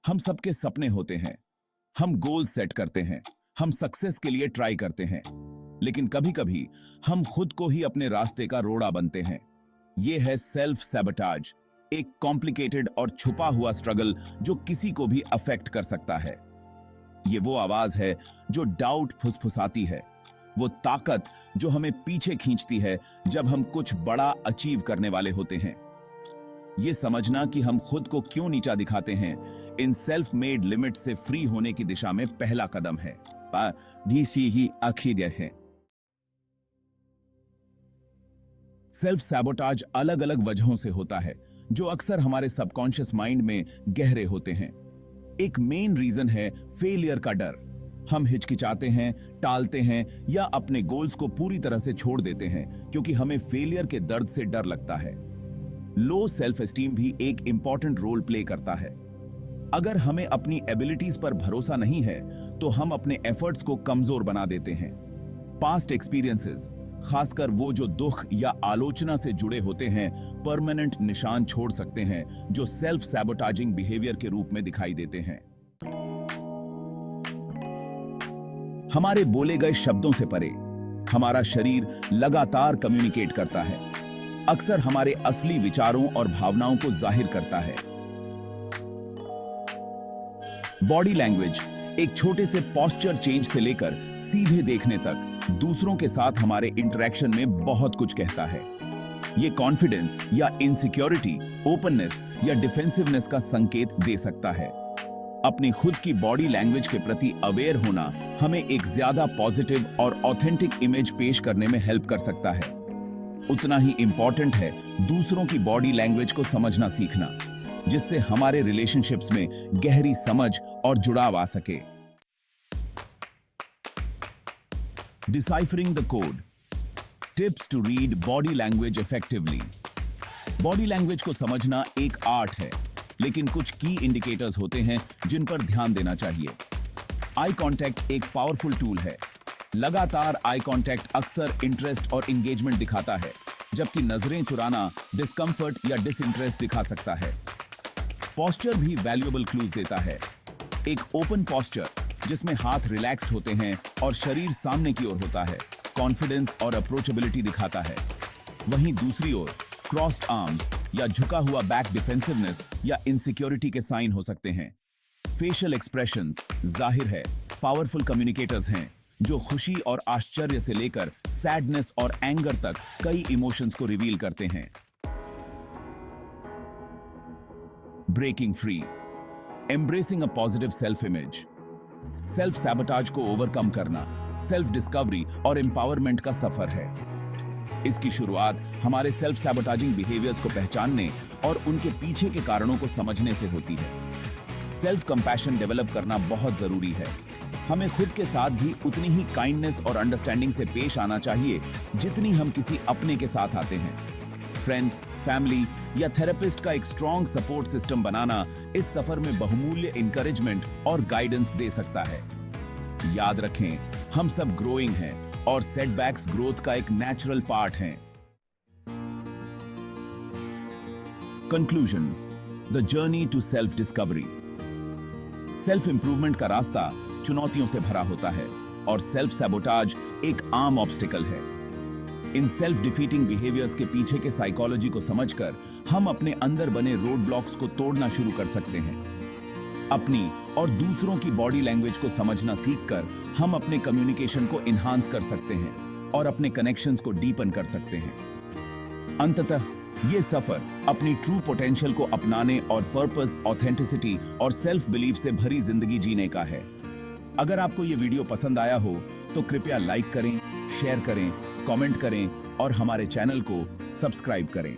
हम सबके सपने होते हैं, हम गोल सेट करते हैं, हम सक्सेस के लिए ट्राई करते हैं, लेकिन कभी-कभी हम खुद को ही अपने रास्ते का रोड़ा बनते हैं। ये है सेल्फ सैबोटाज, एक कॉम्प्लिकेटेड और छुपा हुआ स्ट्रगल जो किसी को भी अफेक्ट कर सकता है। ये वो आवाज है जो डाउट फुसफुसाती है, वो ताकत जो हमें पीछे खींचती है जब हम कुछ बड़ा अचीव करने वाले होते हैं। ये समझना कि हम खुद को क्यों नीचा दिखाते हैं, इन सेल्फ मेड लिमिट से फ्री होने की दिशा में पहला कदम है। ही आखिर है। सेल्फ सैबोटाज अलग अलग वजहों से होता है जो अक्सर हमारे सबकॉन्शियस माइंड में गहरे होते हैं। एक मेन रीजन है फेलियर का डर। हम हिचकिचाते हैं, टालते हैं या अपने गोल्स को पूरी तरह से छोड़ देते हैं क्योंकि हमें फेलियर के दर्द से डर लगता है। लो सेल्फ एस्टीम भी एक इंपॉर्टेंट रोल प्ले करता है। अगर हमें अपनी एबिलिटीज पर भरोसा नहीं है तो हम अपने एफर्ट्स को कमजोर बना देते हैं। पास्ट एक्सपीरियंसेस, खासकर वो जो दुख या आलोचना से जुड़े होते हैं, परमानेंट निशान छोड़ सकते हैं जो सेल्फ सैबोटाजिंग बिहेवियर के रूप में दिखाई देते हैं। हमारे बोले गए शब्दों से परे हमारा शरीर लगातार कम्युनिकेट करता है, अक्सर हमारे असली विचारों और भावनाओं को जाहिर करता है। बॉडी लैंग्वेज एक छोटे से पोस्चर चेंज से लेकर सीधे देखने तक दूसरों के साथ हमारे इंटरेक्शन में बहुत कुछ कहता है। यह कॉन्फिडेंस या इनसिक्योरिटी, ओपननेस या डिफेंसिवनेस का संकेत दे सकता है। अपनी खुद की बॉडी लैंग्वेज के प्रति अवेयर होना हमें एक ज्यादा पॉजिटिव और ऑथेंटिक इमेज पेश करने में हेल्प कर सकता है। उतना ही इंपॉर्टेंट है दूसरों की बॉडी लैंग्वेज को समझना सीखना, जिससे हमारे रिलेशनशिप्स में गहरी समझ और जुड़ाव आ सके। Deciphering the code, tips to read body language effectively. Body language को समझना एक आर्ट है, लेकिन कुछ की इंडिकेटर्स होते हैं जिन पर ध्यान देना चाहिए। आई कांटेक्ट एक पावरफुल टूल है। लगातार आई कांटेक्ट अक्सर इंटरेस्ट और एंगेजमेंट दिखाता है, जबकि नजरें चुराना डिस्कंफर्ट या डिसइंटरेस्ट दिखा सकता है। पोस्चर भी वैल्यूएबल क्लूज देता है। एक ओपन पोस्चर जिसमें हाथ रिलैक्स्ड होते हैं और शरीर सामने की ओर होता है, कॉन्फिडेंस और अप्रोचेबिलिटी दिखाता है। वहीं दूसरी ओर क्रॉस्ड आर्म्स या झुका हुआ बैक डिफेंसिवनेस या इनसिक्योरिटी के साइन हो सकते हैं। फेशियल एक्सप्रेशंस जाहिर है पावरफुल कम्युनिकेटर्स हैं जो खुशी और आश्चर्य से लेकर सैडनेस और एंगर तक कई इमोशंस को रिवील करते हैं। Breaking free, embracing a positive self image. Self sabotage को ओवरकम करना सेल्फ डिस्कवरी और एम्पावरमेंट का सफर है। इसकी शुरुआत हमारे सेल्फ सैबोटाजिंग बिहेवियर्स को पहचानने और उनके पीछे के कारणों को समझने से होती है। सेल्फ कंपैशन डेवलप करना बहुत जरूरी है। हमें खुद के साथ भी उतनी ही काइंडनेस और अंडरस्टैंडिंग से पेश आना चाहिए जितनी हम किसी अपने के साथ आते हैं। फ्रेंड्स, फैमिली या थेरेपिस्ट का एक स्ट्रॉन्ग सपोर्ट सिस्टम बनाना इस सफर में बहुमूल्य इंकरेजमेंट और गाइडेंस दे सकता है। याद रखें, हम सब ग्रोइंग हैं और सेटबैक्स ग्रोथ का एक नेचुरल पार्ट हैं। Conclusion, the journey to self discovery. Self improvement का रास्ता चुनौतियों से भरा होता है और सेल्फ सैबोटाज एक आम ऑब्स्टिकल है। इन सेल्फ डिफीटिंग बिहेवियर्स के पीछे के साइकोलॉजी को समझकर हम अपने अंदर बने रोड ब्लॉक्स को तोड़ना शुरू कर सकते हैं। अपनी और दूसरों की बॉडी लैंग्वेज को समझना सीखकर हम अपने कम्युनिकेशन को इन्हांस कर सकते हैं और अपने कनेक्शंस को डीपन कर सकते हैं। अंततः ये सफर अपनी ट्रू पोटेंशियल को अपनाने और पर्पस, ऑथेंटिसिटी और सेल्फ बिलीफ से भरी जिंदगी जीने का है। अगर आपको ये वीडियो पसंद आया हो तो कृपया लाइक करें, शेयर करें, कमेंट करें और हमारे चैनल को सब्सक्राइब करें।